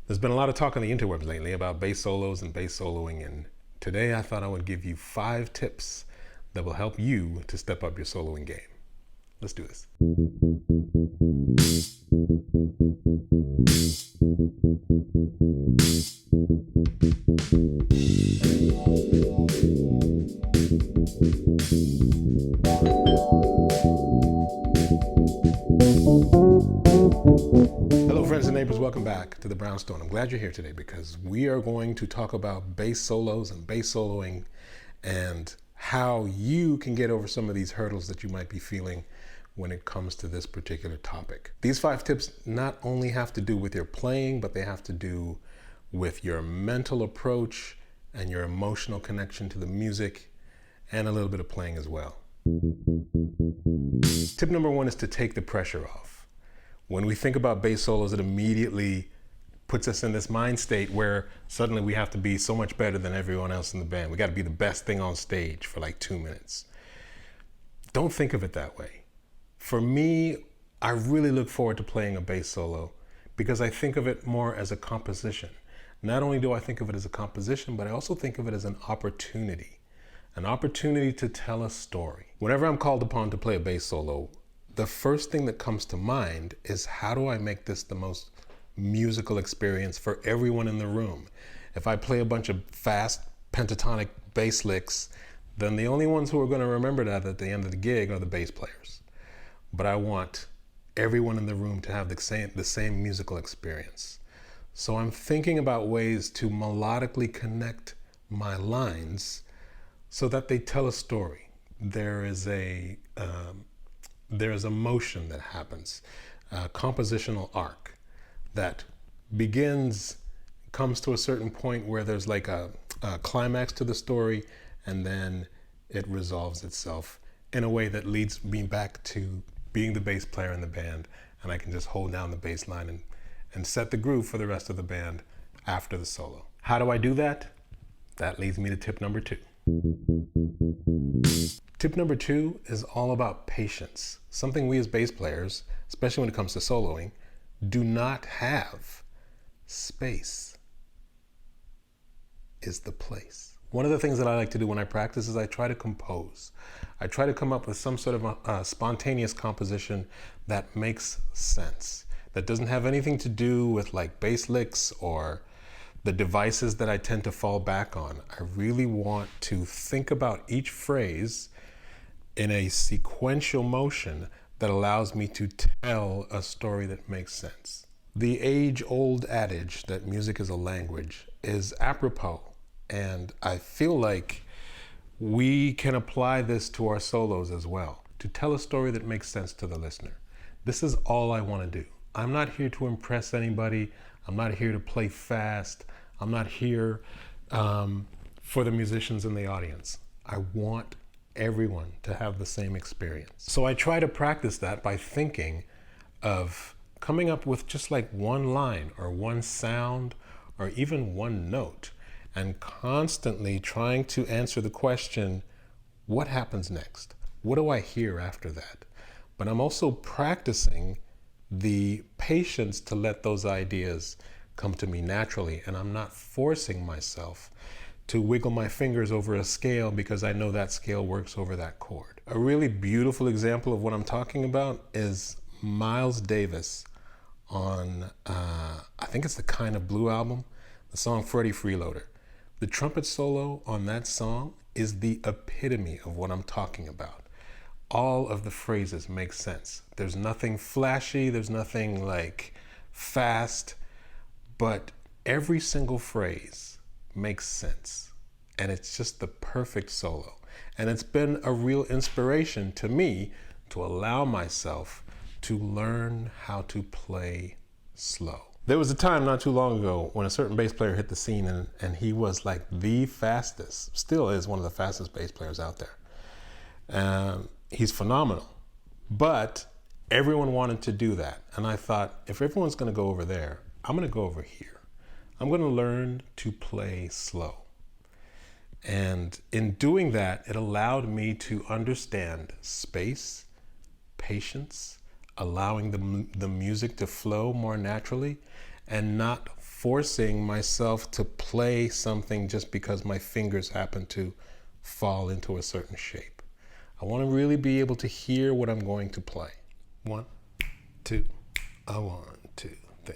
There's been a lot of talk on the interwebs lately about bass solos and bass soloing, and today I thought I would give you 5 tips that will help you to step up your soloing game. Let's do this. Hello friends and neighbors, welcome back to the Brownstone. I'm glad you're here today because we are going to talk about bass solos and bass soloing and how you can get over some of these hurdles that you might be feeling when it comes to this particular topic. These 5 tips not only have to do with your playing, but they have to do with your mental approach and your emotional connection to the music and a little bit of playing as well. Tip number 1 is to take the pressure off. When we think about bass solos, it immediately puts us in this mind state where suddenly we have to be so much better than everyone else in the band. We got to be the best thing on stage for like 2 minutes. Don't think of it that way. For me, I really look forward to playing a bass solo because I think of it more as a composition. Not only do I think of it as a composition, but I also think of it as an opportunity to tell a story. Whenever I'm called upon to play a bass solo, the first thing that comes to mind is how do I make this the most musical experience for everyone in the room? If I play a bunch of fast pentatonic bass licks, then the only ones who are going to remember that at the end of the gig are the bass players. But I want everyone in the room to have the same musical experience. So I'm thinking about ways to melodically connect my lines so that they tell a story. There is a motion that happens, a compositional arc that comes to a certain point where there's like a climax to the story, and then it resolves itself in a way that leads me back to being the bass player in the band, and I can just hold down the bass line and set the groove for the rest of the band after the solo. How do I do that? That leads me to tip number 2. Tip number 2 is all about patience. Something we as bass players, especially when it comes to soloing, do not have. Space is the place. One of the things that I like to do when I practice is I try to compose. I try to come up with some sort of a spontaneous composition that makes sense, that doesn't have anything to do with like bass licks or the devices that I tend to fall back on. I really want to think about each phrase in a sequential motion that allows me to tell a story that makes sense. The age-old adage that music is a language is apropos, and I feel like we can apply this to our solos as well, to tell a story that makes sense to the listener. This is all I want to do. I'm not here to impress anybody. I'm not here to play fast. I'm not here for the musicians in the audience. I want everyone to have the same experience. So I try to practice that by thinking of coming up with just like one line or one sound or even one note, and constantly trying to answer the question, what happens next? What do I hear after that? But I'm also practicing the patience to let those ideas come to me naturally, and I'm not forcing myself to wiggle my fingers over a scale because I know that scale works over that chord. A really beautiful example of what I'm talking about is Miles Davis on, I think it's the Kind of Blue album, the song Freddie Freeloader. The trumpet solo on that song is the epitome of what I'm talking about. All of the phrases make sense. There's nothing flashy, there's nothing like fast, but every single phrase makes sense. And it's just the perfect solo. And it's been a real inspiration to me to allow myself to learn how to play slow. There was a time not too long ago when a certain bass player hit the scene and he was like the fastest, still is one of the fastest bass players out there. He's phenomenal, but everyone wanted to do that. And I thought, if everyone's gonna go over there, I'm gonna go over here. I'm gonna learn to play slow. And in doing that, it allowed me to understand space, patience, allowing the music to flow more naturally, and not forcing myself to play something just because my fingers happen to fall into a certain shape. I want to really be able to hear what I'm going to play. 1, 2, 1, 2, 3.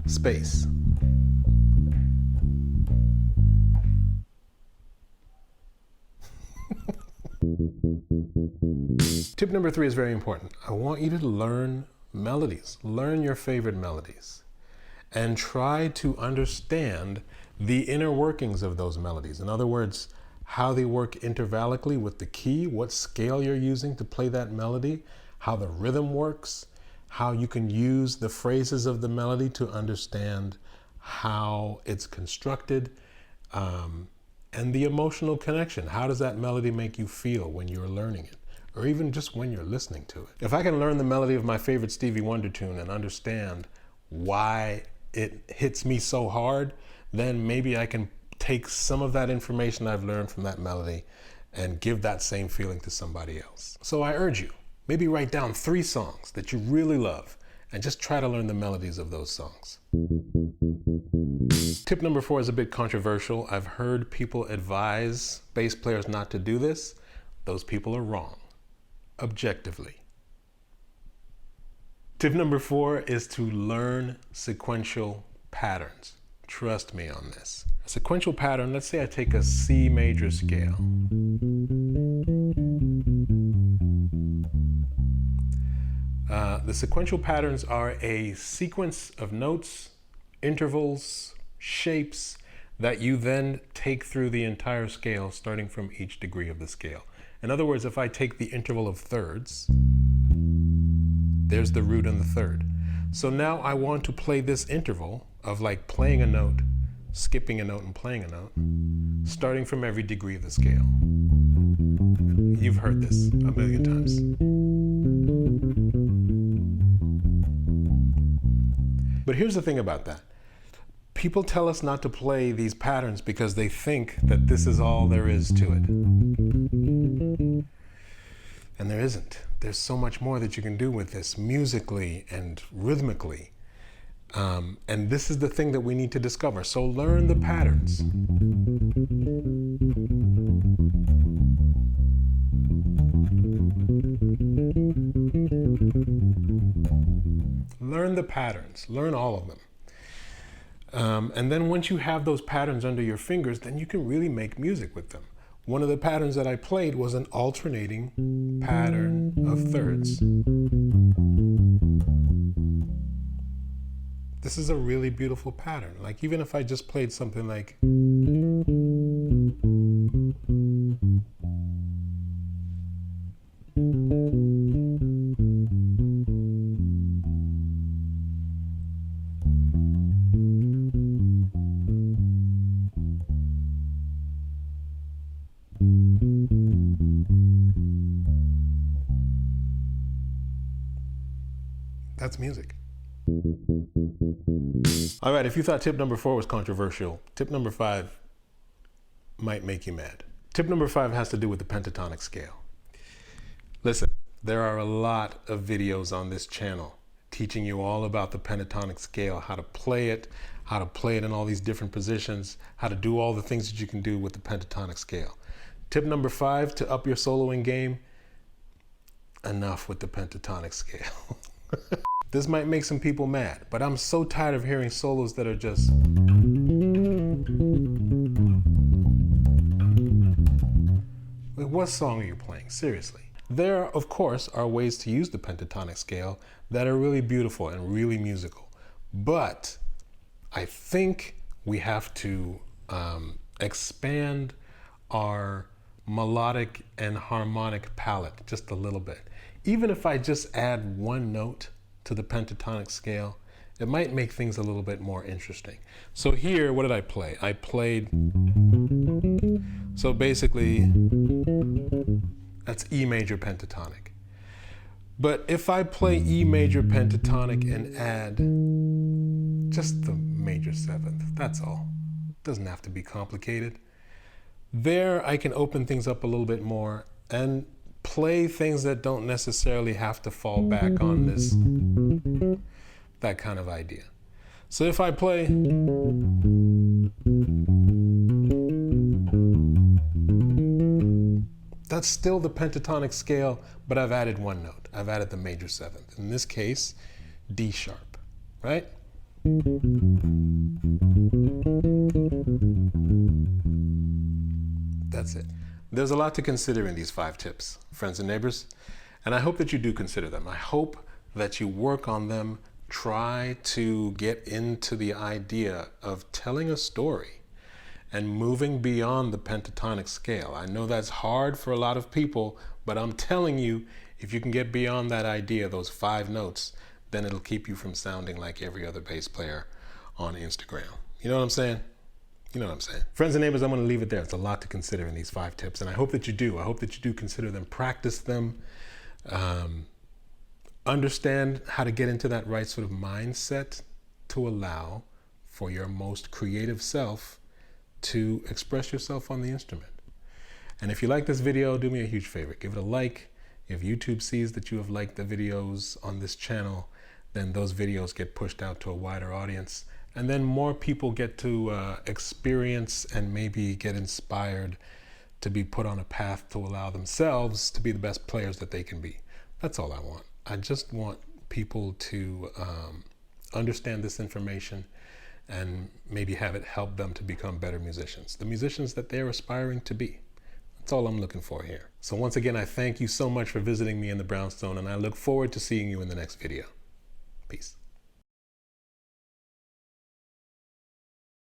Space. Tip number 3 is very important. I want you to learn melodies. Learn your favorite melodies and try to understand the inner workings of those melodies. In other words, how they work intervallically with the key, what scale you're using to play that melody, how the rhythm works, how you can use the phrases of the melody to understand how it's constructed, and the emotional connection. How does that melody make you feel when you're learning it, or even just when you're listening to it? If I can learn the melody of my favorite Stevie Wonder tune and understand why it hits me so hard, then maybe I can take some of that information I've learned from that melody and give that same feeling to somebody else. So I urge you, maybe write down 3 songs that you really love and just try to learn the melodies of those songs. Tip number 4 is a bit controversial. I've heard people advise bass players not to do this. Those people are wrong, objectively. Tip number 4 is to learn sequential patterns. Trust me on this. A sequential pattern, let's say I take a C major scale. The sequential patterns are a sequence of notes, intervals, shapes that you then take through the entire scale, starting from each degree of the scale. In other words, if I take the interval of thirds, there's the root in the third. So now I want to play this interval of like playing a note, skipping a note, and playing a note, starting from every degree of the scale. You've heard this a million times. But here's the thing about that. People tell us not to play these patterns because they think that this is all there is to it. And there isn't. There's so much more that you can do with this musically and rhythmically. And this is the thing that we need to discover. So learn the patterns. Learn the patterns. Learn all of them. And then once you have those patterns under your fingers, then you can really make music with them. One of the patterns that I played was an alternating pattern of thirds. This is a really beautiful pattern. Like even if I just played something like that's music. All right, if you thought tip number 4 was controversial, tip number 5 might make you mad. Tip number 5 has to do with the pentatonic scale. Listen, there are a lot of videos on this channel teaching you all about the pentatonic scale, how to play it in all these different positions, how to do all the things that you can do with the pentatonic scale. Tip number 5 to up your soloing game, enough with the pentatonic scale. This might make some people mad, but I'm so tired of hearing solos that are just... what song are you playing? Seriously. There, of course, are ways to use the pentatonic scale that are really beautiful and really musical. But I think we have to expand our melodic and harmonic palette just a little bit. Even if I just add one note to the pentatonic scale, it might make things a little bit more interesting. So here, what did I play? I played, so basically, that's E major pentatonic. But if I play E major pentatonic and add just the major seventh, that's all. It doesn't have to be complicated. There, I can open things up a little bit more and play things that don't necessarily have to fall back on this, that kind of idea. So if I play, that's still the pentatonic scale, but I've added one note. I've added the major seventh. In this case, D sharp, right? That's it. There's a lot to consider in these 5 tips, friends and neighbors, and I hope that you do consider them. I hope that you work on them, try to get into the idea of telling a story and moving beyond the pentatonic scale. I know that's hard for a lot of people, but I'm telling you, if you can get beyond that idea, those 5 notes, then it'll keep you from sounding like every other bass player on Instagram. You know what I'm saying? You know what I'm saying. Friends and neighbors, I'm going to leave it there. It's a lot to consider in these 5 tips, and I hope that you do. I hope that you do consider them, practice them, understand how to get into that right sort of mindset to allow for your most creative self to express yourself on the instrument. And if you like this video, do me a huge favor. Give it a like. If YouTube sees that you have liked the videos on this channel, then those videos get pushed out to a wider audience. And then more people get to experience and maybe get inspired to be put on a path to allow themselves to be the best players that they can be. That's all I want. I just want people to understand this information and maybe have it help them to become better musicians, the musicians that they're aspiring to be. That's all I'm looking for here. So once again, I thank you so much for visiting me in the Brownstone, and I look forward to seeing you in the next video. Peace.